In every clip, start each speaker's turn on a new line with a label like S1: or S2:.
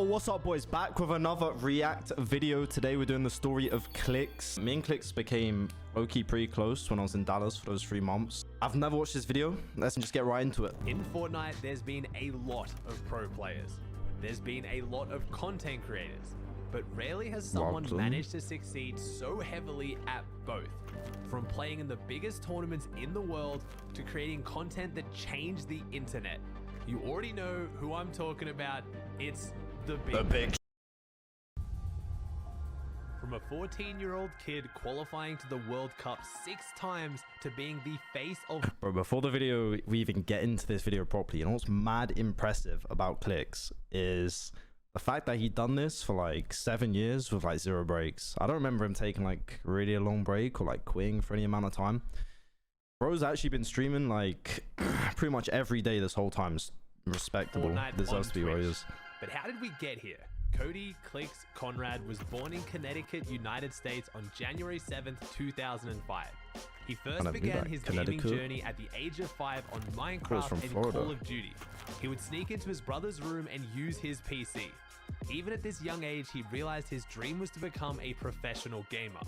S1: what's up, boys? Back with another react video. Today we're doing the story of Clix. Me and Clix became low-key pretty close when I was in Dallas for those 3 months. I've never watched this video. Let's just get right into it.
S2: In Fortnite, there's been a lot of pro players. There's been a lot of content creators, but rarely has someone managed to succeed so heavily at both. From playing in the biggest tournaments in the world to creating content that changed the internet. You already know who I'm talking about. It's the big. From a 14-year-old kid qualifying to the World Cup 6 times to being the face of...
S1: Bro, before the video, we even get into this video properly, you know what's mad impressive about Clix is the fact that he done this for like 7 years with like 0 breaks. I don't remember him taking like really a long break or like quitting for any amount of time. Bro's actually been streaming like pretty much every day this whole time. Respectable. Deserves to be Warriors.
S2: But how did we get here? Cody Clix Conrad was born in Connecticut, United States on January 7th, 2005. He first began his gaming journey at the age of 5 on Minecraft and Call of Duty. He would sneak into his brother's room and use his PC. Even at this young age, he realized his dream was to become a professional gamer.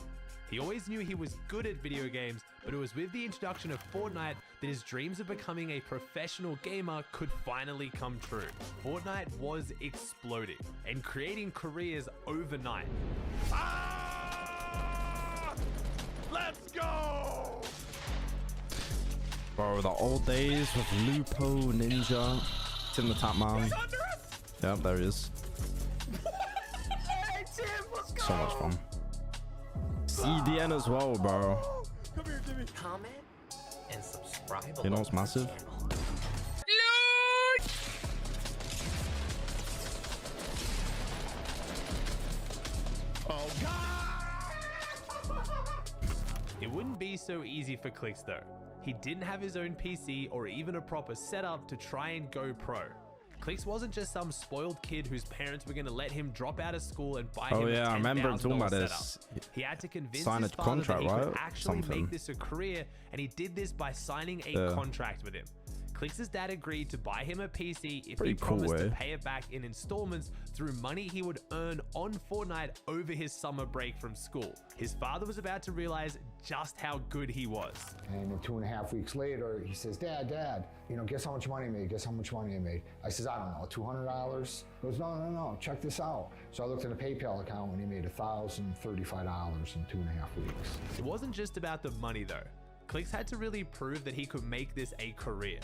S2: He always knew he was good at video games, but it was with the introduction of Fortnite that his dreams of becoming a professional gamer could finally come true. Fortnite was exploding and creating careers overnight.
S3: Let's go!
S1: Bro, the old days with Lupo, Ninja, Tim the Tap Man. Yep, there he is.
S3: Hey, Tim, let's go!
S1: So much fun. CDN as well, bro.
S3: Come here, Jimmy.
S4: Comment and subscribe.
S1: You know what's massive?
S3: Oh, God!
S2: It wouldn't be so easy for Clix though. He didn't have his own PC or even a proper setup to try and go pro. Clix wasn't just some spoiled kid whose parents were going to let him drop out of school and buy him a $10,000
S1: I remember him talking about this.
S2: He had to convince
S1: sign
S2: his
S1: a
S2: father
S1: contract,
S2: that he could
S1: right?
S2: actually make this a career, and he did this by signing a contract with him. Clix's dad agreed to buy him a PC if he promised to pay it back in installments through money he would earn on Fortnite over his summer break from school. His father was about to realize just how good he was.
S5: And then 2.5 weeks later, he says, Dad, you know, guess how much money I made? Guess how much money I made? I says, I don't know, $200? He goes, no, check this out. So I looked at a PayPal account and he made $1,035 in 2.5 weeks.
S2: It wasn't just about the money though. Clix had to really prove that he could make this a career.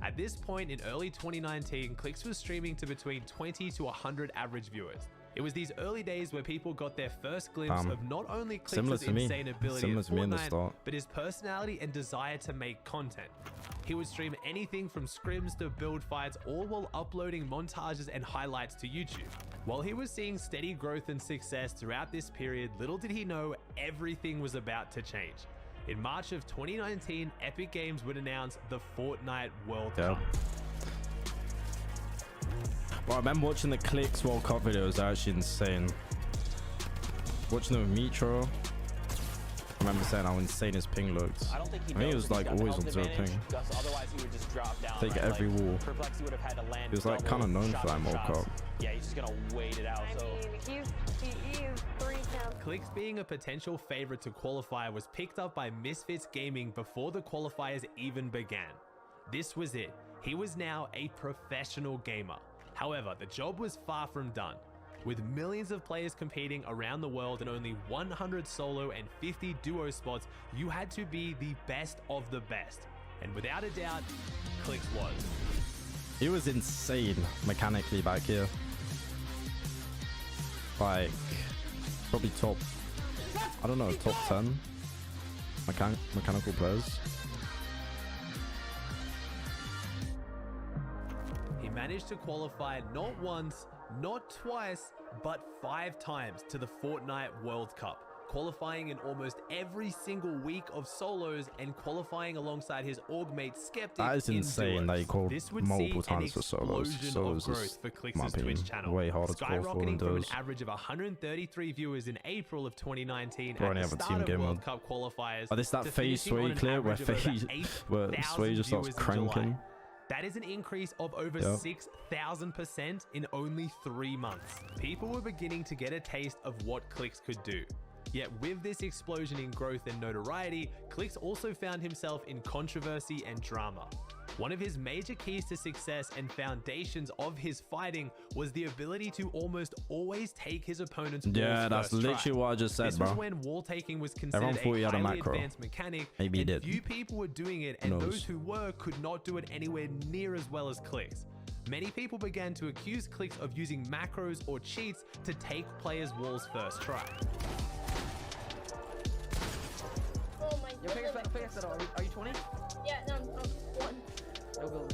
S2: At this point in early 2019, Clix was streaming to between 20 to 100 average viewers. It was these early days where people got their first glimpse of not only Clix's insane ability at Fortnite, but his personality and desire to make content. He would stream anything from scrims to build fights, all while uploading montages and highlights to YouTube. While he was seeing steady growth and success throughout this period, little did he know everything was about to change. In March of 2019, Epic Games would announce the Fortnite World Cup.
S1: Well, I remember watching the Clix World Cup videos. They're actually insane. Watching them with Mitro, I remember saying how insane his ping looked. I think he was like always on 0 ping.
S4: Otherwise he would just drop down.
S1: Take every wall. He was like kind of known for that World Cup.
S4: Yeah, he's just gonna wait it out.
S6: I mean, he is 3 times.
S2: Clix being a potential favorite to qualify was picked up by Misfits Gaming before the qualifiers even began. This was it. He was now a professional gamer. However, the job was far from done. With millions of players competing around the world and only 100 solo and 50 duo spots, you had to be the best of the best. And without a doubt, Clix was.
S1: He was insane mechanically back here. Like, probably top, I don't know, top 10 mechanical players.
S2: He managed to qualify not once, not twice, but 5 times to the Fortnite World Cup, qualifying in almost every single week of solos and qualifying alongside his org mate Skeptic.
S1: That is insane that he called multiple times for solos.
S2: Solos is, for Clix's Twitch channel,
S1: way harder to qualify than
S2: from an
S1: those.
S2: average of 133 viewers in April of 2019
S1: Bro,
S2: at the
S1: have a
S2: start
S1: team
S2: of
S1: game
S2: World
S1: mode.
S2: Cup qualifiers.
S1: Oh, this that phase Sway clip where Sway just starts cranking.
S2: That is an increase of over 6,000% in only 3 months. People were beginning to get a taste of what Clix could do. Yet with this explosion in growth and notoriety, Clix also found himself in controversy and drama. One of his major keys to success and foundations of his fighting was the ability to almost always take his opponent's walls.
S1: Yeah, that's literally what I just said, bro.
S2: This was when wall taking was considered
S1: Everyone
S2: a
S1: thought
S2: highly advanced mechanic,
S1: Maybe he did.
S2: few people were doing it, and those who were could not do it anywhere near as well as Clix. Many people began to accuse Clix of using macros or cheats to take players' walls first try.
S7: Oh my goodness.
S8: Are you 20?
S7: Yeah, no, I'm 1.
S8: No go.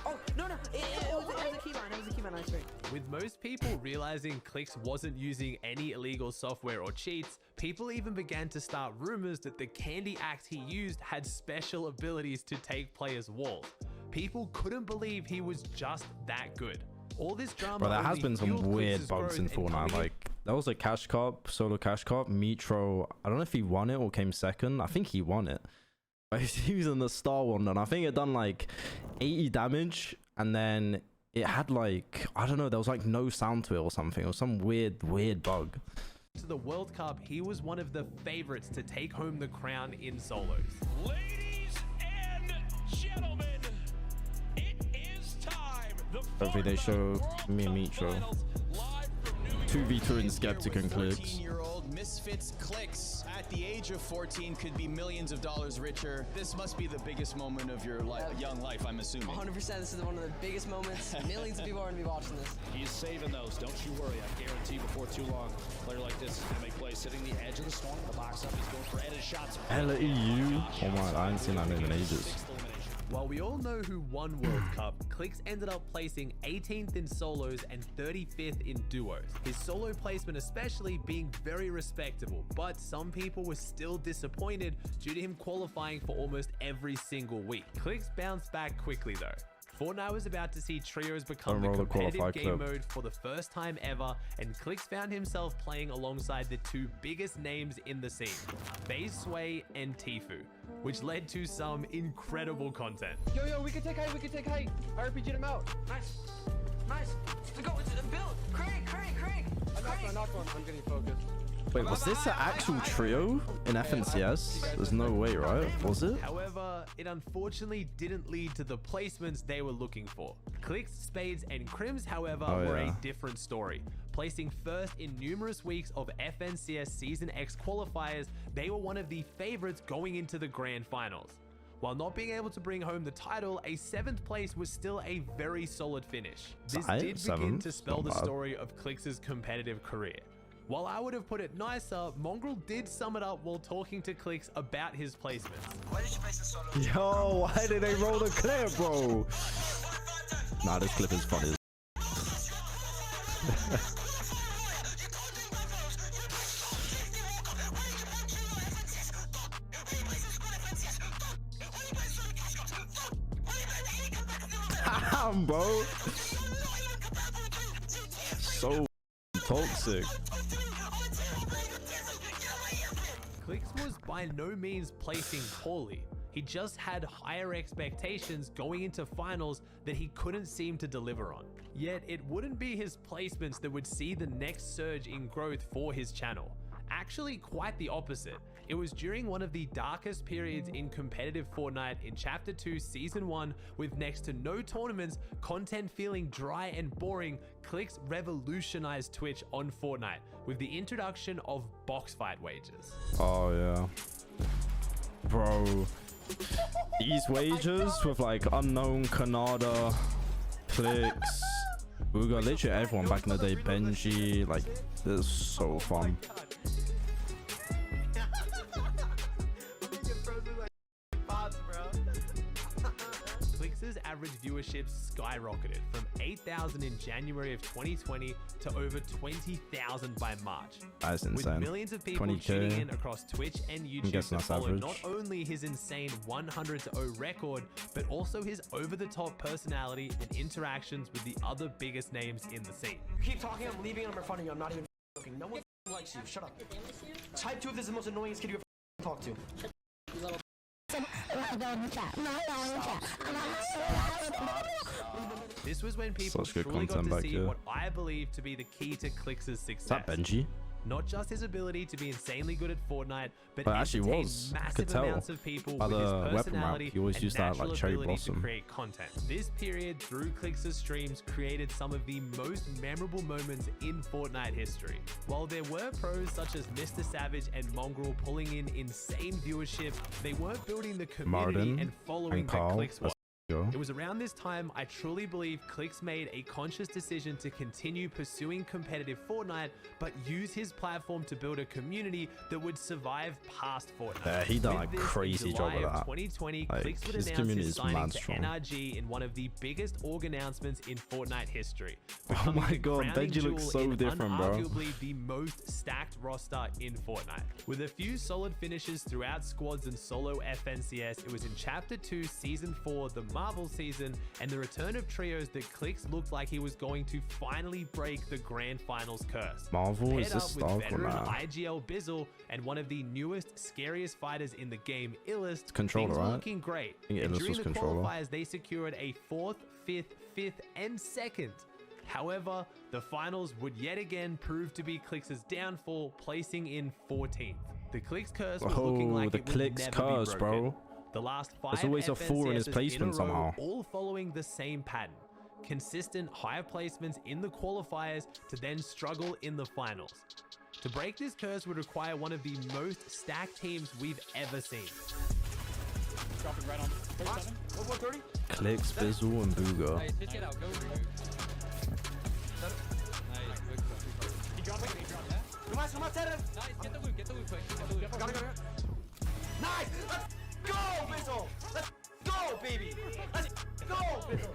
S8: Oh, no. It was a keyline. It was a keyline. Nice ring.
S2: With most people realizing Clix wasn't using any illegal software or cheats, people even began to start rumors that the candy axe he used had special abilities to take players' walls. People couldn't believe he was just that good. All this drama.
S1: Bro, there has been some
S2: fueled
S1: weird
S2: Clix's
S1: bugs in
S2: growth and
S1: Fortnite. Like, that was a cash cop, solo cash cop. Mitro, I don't know if he won it or came second. I think he won it. But he was in the star one, and I think it done like 80 damage, and then it had like, I don't know, there was like no sound to it or something, or some weird bug.
S2: To the World Cup, he was one of the favorites to take home the crown in solos.
S3: Ladies and gentlemen, it is time.
S1: Hopefully they show me and Mitro 2v2 in Skeptic and Clix.
S9: 14-year-old misfits Clix at the age of 14 could be millions of dollars richer. This must be the biggest moment of your young life, I'm assuming.
S8: 100%. This is one of the biggest moments. Millions of people are going to be watching this.
S10: He's saving those. Don't you worry. I guarantee before too long, a player like this is going to make plays sitting the edge of the storm. The box up. He's going for headed shots.
S1: LEU. Oh my, I haven't seen that name in ages.
S2: While we all know who won World Cup, Clix ended up placing 18th in solos and 35th in duos. His solo placement especially being very respectable, but some people were still disappointed due to him qualifying for almost every single week. Clix bounced back quickly though. Fortnite was about to see trios become the competitive game mode for the first time ever, and Clix found himself playing alongside the 2 biggest names in the scene, FaZe Sway and Tfue, which led to some incredible content.
S8: Yo, we can take height. I RPG'd him out. Nice. Let's go. It's Bill. Crank. I knocked one. I'm getting focused.
S1: Wait, was this an actual trio in FNCS? There's no way, right? Was it?
S2: However, it unfortunately didn't lead to the placements they were looking for. Clix, Spades, and Crims, however, were a different story. Placing first in numerous weeks of FNCS Season X qualifiers, they were one of the favorites going into the grand finals. While not being able to bring home the title, a 7th place was still a very solid finish. This did begin to spell the story of Clix's competitive career. While I would have put it nicer, Mongraal did sum it up while talking to Clix about his placements.
S11: Why did you place the solo?
S1: Yo, why did they roll the clip, bro? Nah, this clip is funny. Damn, bro. So toxic.
S2: Clix was by no means placing poorly. He just had higher expectations going into finals that he couldn't seem to deliver on. Yet it wouldn't be his placements that would see the next surge in growth for his channel. Actually, quite the opposite. It was during one of the darkest periods in competitive Fortnite in Chapter 2 Season 1, with next to no tournaments, content feeling dry and boring, Clix revolutionized Twitch on Fortnite with the introduction of box fight wagers.
S1: Oh yeah. Bro. These wagers with like unknown Canada, Clix, we got literally everyone back in the day, Benji, like this is so fun.
S2: Clix's average viewership skyrocketed from 8,000 in January of 2020 to over 20,000 by March.
S1: That's insane.
S2: With millions of people
S1: 20K.
S2: tuning in across Twitch and YouTube to follow
S1: average.
S2: not only his insane 100-0 record, but also his over-the-top personality and interactions with the other biggest names in the scene.
S8: You keep talking, I'm leaving, I'm in front of you. I'm not even joking. No one likes you. Shut up. Type 2 if this is the most annoying kid you ever talk to.
S2: This was when people
S1: Such good
S2: truly got
S1: content
S2: to
S1: back
S2: see
S1: here.
S2: what I believe to be the key to Clix's success.
S1: Is that Benji?
S2: Not just his ability to be insanely good at Fortnite, but
S1: But it actually
S2: entertain
S1: was. I
S2: massive
S1: could tell
S2: amounts of people
S1: by
S2: with
S1: the
S2: his
S1: weapon rap.
S2: personality
S1: He always
S2: and
S1: used that,
S2: natural
S1: like, cherry
S2: ability
S1: blossom.
S2: to create content. This period through Clix's streams created some of the most memorable moments in Fortnite history. While there were pros such as Mr. Savage and Mongraal pulling in insane viewership, they weren't building the community
S1: Martin
S2: and following
S1: and
S2: that
S1: Carl.
S2: Clix was.
S1: Go.
S2: It was around this time I truly believe Clix made a conscious decision to continue pursuing competitive Fortnite, but use his platform to build a community that would survive past Fortnite.
S1: Yeah, he done
S2: With
S1: a
S2: this, in
S1: crazy job
S2: July
S1: of
S2: of
S1: that.
S2: 2020,
S1: Like,
S2: Clix would
S1: his
S2: announce
S1: community
S2: his
S1: is
S2: signing
S1: mad
S2: to
S1: strong.
S2: NRG in one of the biggest org announcements in Fortnite history.
S1: Oh
S2: becoming
S1: my
S2: the
S1: god,
S2: crowning
S1: Benji looks
S2: jewel
S1: so
S2: in
S1: different, bro.
S2: Arguably the most stacked roster in Fortnite. With a few solid finishes throughout squads and solo FNCS, it was in Chapter 2, Season 4, the Marvel season, and the return of trios that Clix looked like he was going to finally break the Grand Finals curse.
S1: Marvel
S2: Paired
S1: is this
S2: up with
S1: Stark or
S2: veteran
S1: nah?
S2: IGL Bizzle and one of the newest, scariest fighters in the game, Illest,
S1: Controller,
S2: things were
S1: right?
S2: looking great.
S1: I think
S2: And
S1: Illest
S2: during
S1: was
S2: the
S1: controller.
S2: qualifiers, they secured a 4th, 5th, and 2nd. However, the finals would yet again prove to be Clix's downfall, placing in 14th. The Clix curse was looking like
S1: the
S2: it would
S1: Clix
S2: never
S1: curse,
S2: be broken.
S1: bro.
S2: The last 5
S1: There's always a 4 in his
S2: FNCSs
S1: placement
S2: in a row,
S1: somehow.
S2: all following the same pattern. Consistent higher placements in the qualifiers to then struggle in the finals. To break this curse would require one of the most stacked teams we've ever seen.
S10: Dropping right on 37.
S8: 130.
S1: Clix, Bizzle, and Booga.
S8: Nice, just get out. Go. Nice. He dropped it. He dropped that. Nice, get the loot. Get the loot quick. Get the loot. Got it.
S3: Nice! Let's go, Bizzle! Let's go, baby! Let's go, Bizzle!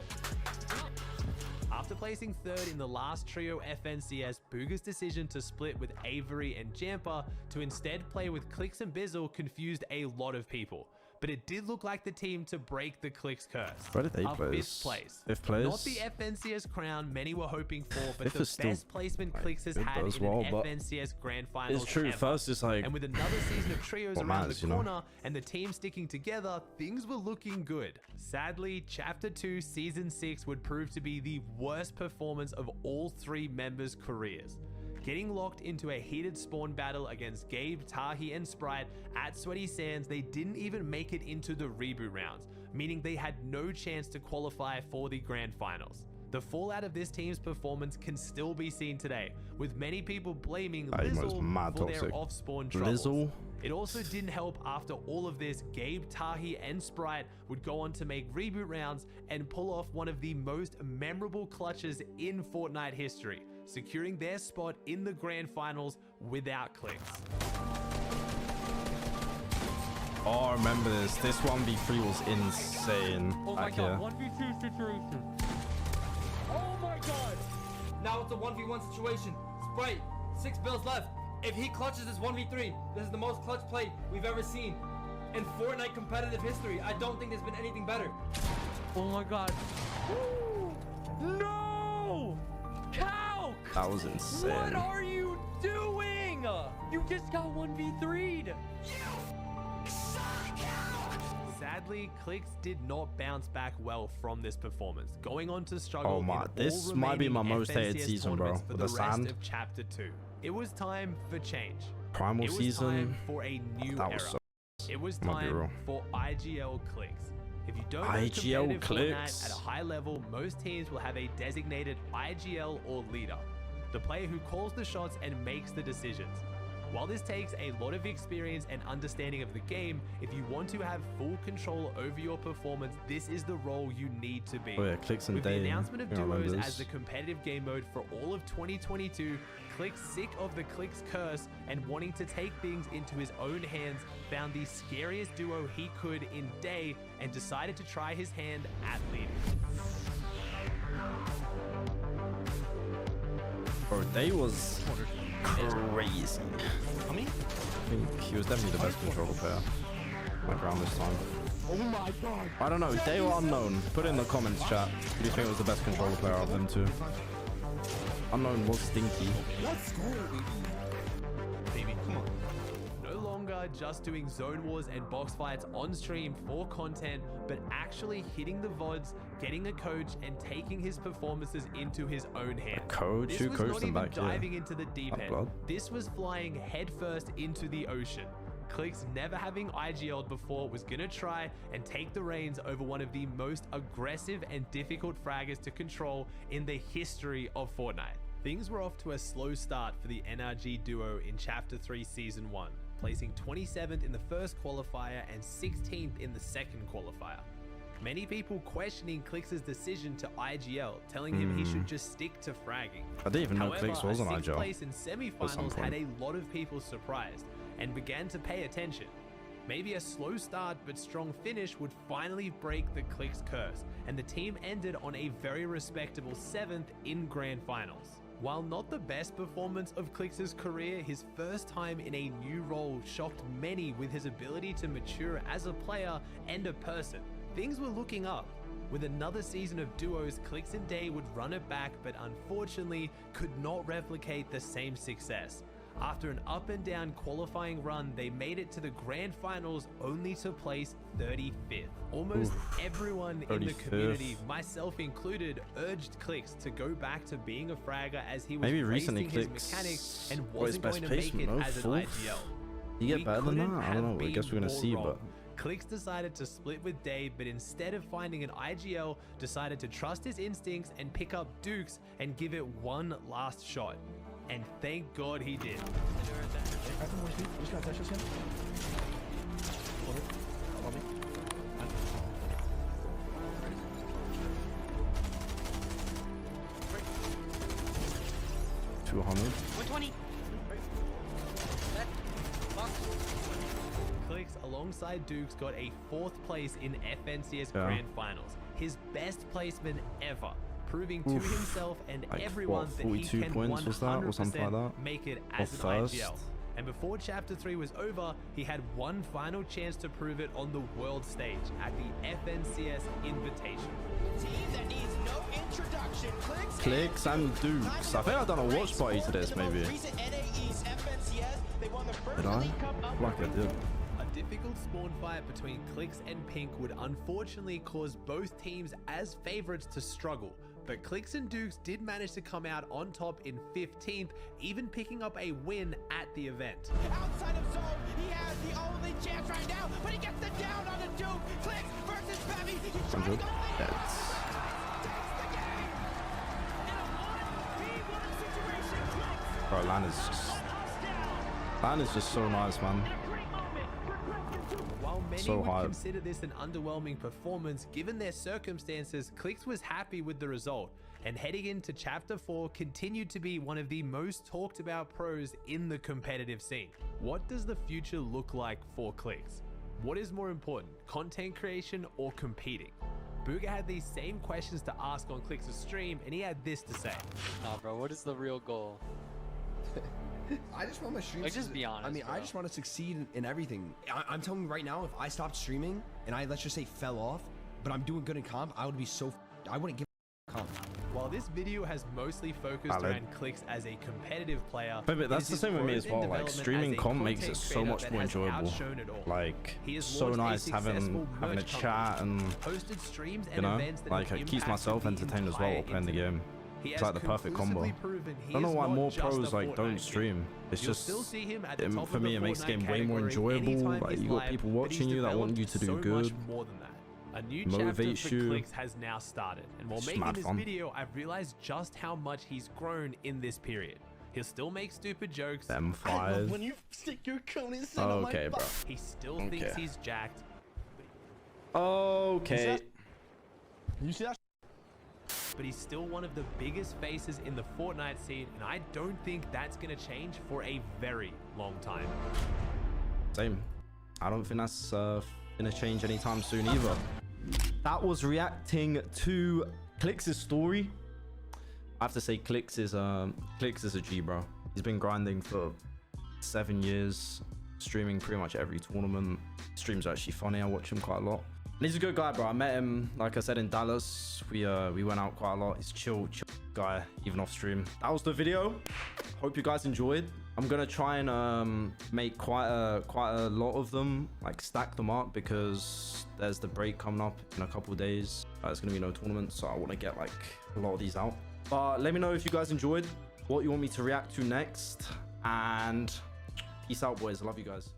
S2: After placing 3rd in the last trio FNCS, Booga's decision to split with Avery and Jampa to instead play with Clix and Bizzle confused a lot of people. But it did look like the team to break the Clix curse.
S1: Where did they
S2: Our
S1: place?
S2: 5th place.
S1: 5th place?
S2: Not the FNCS crown many were hoping for, but
S1: Fifth
S2: the
S1: is still,
S2: best placement
S1: like,
S2: Clix has
S1: good
S2: had
S1: as
S2: in
S1: well,
S2: an
S1: but
S2: FNCS Grand Finals
S1: it's true.
S2: ever.
S1: First is like,
S2: And with another season of trios
S1: what
S2: around
S1: matters,
S2: the
S1: you know?
S2: corner and the team sticking together, things were looking good. Sadly, Chapter 2, Season 6 would prove to be the worst performance of all 3 members' careers. Getting locked into a heated spawn battle against Gabe, Tahi, and Sprite at Sweaty Sands, they didn't even make it into the reboot rounds, meaning they had no chance to qualify for the Grand Finals. The fallout of this team's performance can still be seen today, with many people blaming Lizzle for their off-spawn troubles.
S1: Lizzle?
S2: It also didn't help after all of this, Gabe, Tahi, and Sprite would go on to make reboot rounds and pull off one of the most memorable clutches in Fortnite history, securing their spot in the Grand Finals without Clix.
S1: oh, I remember this. This 1v3 was insane.
S8: Oh my
S1: back
S8: god,
S1: here.
S8: 1v2 situation. Oh my god. Now it's a 1v1 situation. Sprite, 6 bills left. If he clutches this 1v3, this is the most clutch play we've ever seen in Fortnite competitive history. I don't think there's been anything better. Oh my god. No! Cow!
S1: That was insane.
S8: What are you doing? You just got 1v3'd.
S2: Sadly, Clix did not bounce back well from this performance, going on to struggle
S1: Oh my,
S2: in
S1: this
S2: all
S1: might be my
S2: remaining
S1: most hated
S2: FNCS
S1: season, bro.
S2: tournaments for
S1: With
S2: the
S1: the
S2: rest
S1: sand.
S2: of Chapter 2. It was time for change.
S1: Primal
S2: It was
S1: season.
S2: time for a new
S1: That
S2: era.
S1: was so.
S2: It was
S1: Might be
S2: time
S1: real.
S2: for IGL Clix. If you don't know
S1: IGL
S2: competitive
S1: Clix.
S2: Fortnite at a high level, most teams will have a designated IGL or leader, the player who calls the shots and makes the decisions. While this takes a lot of experience and understanding of the game, if you want to have full control over your performance, this is the role you need to be.
S1: Oh yeah, Clix and
S2: With the
S1: Dane.
S2: announcement of
S1: I remember
S2: duos
S1: this.
S2: as the competitive game mode for all of 2022, Clix, sick of the Clix curse and wanting to take things into his own hands, found the scariest duo he could in Day and decided to try his hand at leading.
S1: Bro, Day was crazy.
S10: How many?
S1: I think he was definitely the best controller player. Like around this time.
S8: Oh my god.
S1: I don't know, Day or Unknown? Put it in the comments, chat. Who do you think was the best controller player of them two? Unknown was stinky.
S10: Let's go, baby. Baby, come on.
S2: No longer longer just doing zone wars and box fights on stream for content, but actually hitting the VODs, getting a coach, and taking his performances into his own hands.
S1: Coach?
S2: This
S1: Who
S2: was
S1: coached
S2: not
S1: them
S2: even
S1: back here?
S2: diving into the deep end.
S1: Blood?
S2: This was flying headfirst into the ocean. Clix, never having IGL'd before, was gonna try and take the reins over one of the most aggressive and difficult fraggers to control in the history of Fortnite. Things were off to a slow start for the NRG duo in Chapter 3 Season 1, placing 27th in the first qualifier and 16th in the second qualifier. Many people questioning Clix's decision to IGL, telling him he should just stick to fragging.
S1: I didn't even know
S2: However,
S1: Clix was on
S2: a sixth
S1: IGL.
S2: place in semi-finals had a lot of people surprised and began to pay attention. Maybe a slow start but strong finish would finally break the Clix curse, and the team ended on a very respectable 7th in Grand Finals. While not the best performance of Clix's career, his first time in a new role shocked many with his ability to mature as a player and a person. Things were looking up. With another season of duos, Clix and Day would run it back, but unfortunately could not replicate the same success. After an up and down qualifying run, they made it to the grand finals only to place 35th. Almost everyone in the community, myself included, urged Clix to go back to being a fragger as he was wasting his mechanics and wasn't going to make it as an IGL.
S1: You get better than that? I don't know. I guess we're gonna see, but
S2: Clix decided to split with Dave, but instead of finding an IGL, decided to trust his instincts and pick up Dukes and give it one last shot. And thank God he did. Clix, alongside Dukes, got a 4th place in FNCS Grand Finals, his best placement ever, proving to himself and
S1: like,
S2: everyone
S1: what,
S2: that he can 100% make it as an IGL. And before Chapter 3 was over, he had one final chance to prove it on the world stage at the FNCS Invitation.
S1: Clix and Dukes. I think I've done a watch party to this, maybe. Did I? Like I did.
S2: A difficult spawn fight between Clix and Pink would unfortunately cause both teams as favorites to struggle, but Clix and Dukes did manage to come out on top in 15th, even picking up a win at the event.
S11: Outside of zone, he has the only chance right now, but he gets the down on the Duke. Clix versus Bevy. He's trying to go
S1: Bro, Lan is just so nice, man.
S2: While many
S1: So
S2: would
S1: hard.
S2: consider this an underwhelming performance, given their circumstances, Clix was happy with the result, and heading into Chapter 4 continued to be one of the most talked about pros in the competitive scene. What does the future look like for Clix? What is more important, content creation or competing? Booga had these same questions to ask on Clix's stream, and he had this to say.
S12: Nah, bro, what is the real goal?
S13: I just want my streams.
S12: Like, just be honest.
S13: I mean,
S12: bro.
S13: I just want to succeed in everything. I'm telling you right now, if I stopped streaming and I, let's just say, fell off, but I'm doing good in comp, I would be so. I wouldn't give a comp.
S2: While this video has mostly focused around Clix as a competitive player,
S1: But that's the same with me as well. Like, streaming comp makes it so much more enjoyable. Like, so nice having a chat and, you know, like, it keeps myself entertained as well while playing the game. It's like the perfect combo. I don't know why more pros like don't stream. It's just, for me, it makes the game way more enjoyable. Like, you got people watching you that want you to do good.
S2: A new
S1: Motivates
S2: chapter for
S1: you.
S2: Clix has now started, and while
S1: It's
S2: making
S1: mad
S2: this
S1: fun.
S2: video, I've realized just how much he's grown in this period. He'll still make stupid jokes.
S1: M5.
S10: When you stick your cone inside of my
S1: Okay, bro.
S2: He still thinks he's jacked.
S1: Okay.
S10: You see that?
S2: But he's still one of the biggest faces in the Fortnite scene, and I don't think that's gonna change for a very long time.
S1: Same. I don't think that's gonna change anytime soon either. That was reacting to Clix's story. I have to say, Clix is a G, bro. He's been grinding for 7 years, streaming pretty much every tournament. Streams are actually funny. I watch him quite a lot. And he's a good guy, bro. I met him, like I said, in Dallas. We went out quite a lot. He's chill. guy even off stream. That was the video. Hope you guys enjoyed. I'm gonna try and make quite a lot of them, like stack them up, because there's the break coming up in a couple of days. There's gonna be no tournament, so I want to get like a lot of these out. But let me know if you guys enjoyed, what you want me to react to next, and peace out, boys. I love you guys.